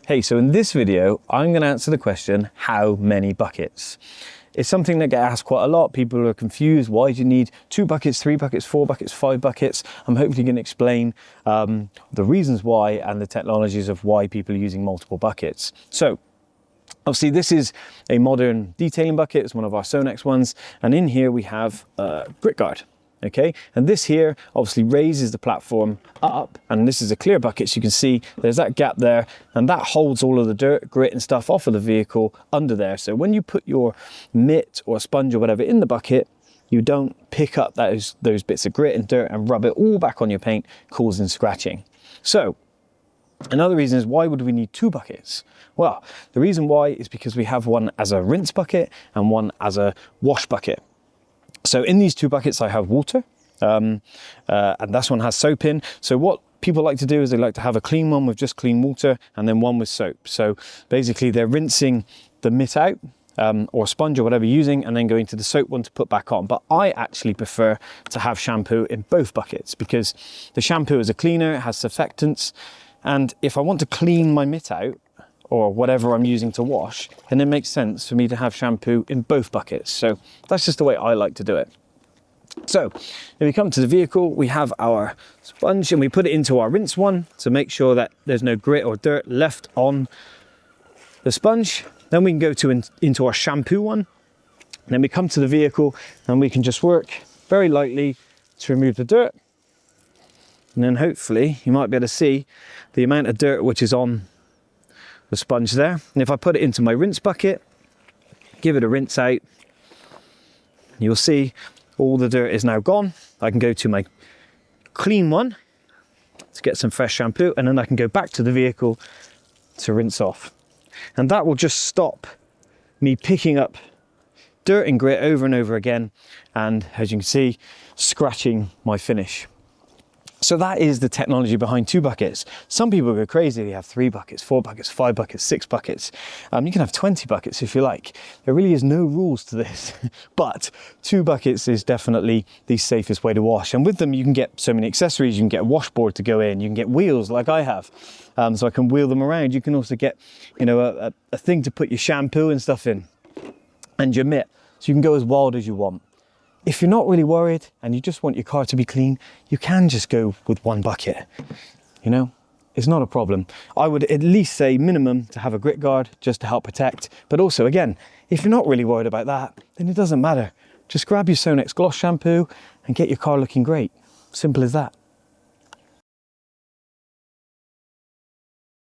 Hey, so in this video, I'm going to answer the question, how many buckets? It's something that gets asked quite a lot. People are confused. Why do you need 2 buckets, 3 buckets, 4 buckets, 5 buckets? I'm hopefully going to explain the reasons why and the technologies of why people are using multiple buckets. So obviously this is a modern detailing bucket. It's one of our Sonex ones. And in here we have a grit guard. Okay, and this here obviously raises the platform up, and this is a clear bucket, so you can see there's that gap there, and that holds all of the dirt, grit and stuff off of the vehicle under there. So when you put your mitt or sponge or whatever in the bucket, you don't pick up those bits of grit and dirt and rub it all back on your paint, causing scratching. So another reason is, why would we need 2 buckets? Well, the reason why is because we have one as a rinse bucket and one as a wash bucket. So in these 2 buckets, I have water, and this one has soap in. So what people like to do is they like to have a clean one with just clean water and then one with soap. So basically they're rinsing the mitt out, or sponge or whatever you're using, and then going to the soap one to put back on. But I actually prefer to have shampoo in both buckets, because the shampoo is a cleaner, it has surfactants. And if I want to clean my mitt out, or whatever I'm using to wash, then it makes sense for me to have shampoo in both buckets. So that's just the way I like to do it. So if we come to the vehicle, we have our sponge and we put it into our rinse one to make sure that there's no grit or dirt left on the sponge. Then we can go into our shampoo one. And then we come to the vehicle and we can just work very lightly to remove the dirt. And then hopefully you might be able to see the amount of dirt which is on the sponge there. And if I put it into my rinse bucket, give it a rinse out, you'll see all the dirt is now gone. I can go to my clean one to get some fresh shampoo, and then I can go back to the vehicle to rinse off. And that will just stop me picking up dirt and grit over and over again, and as you can see, scratching my finish. So that is the technology behind 2 buckets. Some people go crazy, they have 3 buckets, 4 buckets, 5 buckets, 6 buckets. You can have 20 buckets if you like. There really is no rules to this, but 2 buckets is definitely the safest way to wash. And with them, you can get so many accessories. You can get a washboard to go in, you can get wheels like I have, so I can wheel them around. You can also get, you know, a thing to put your shampoo and stuff in, and your mitt, so you can go as wild as you want. If you're not really worried and you just want your car to be clean, you can just go with 1 bucket. You know, it's not a problem. I would at least say minimum to have a grit guard just to help protect. But also, again, if you're not really worried about that, then it doesn't matter. Just grab your Sonex Gloss shampoo and get your car looking great. Simple as that.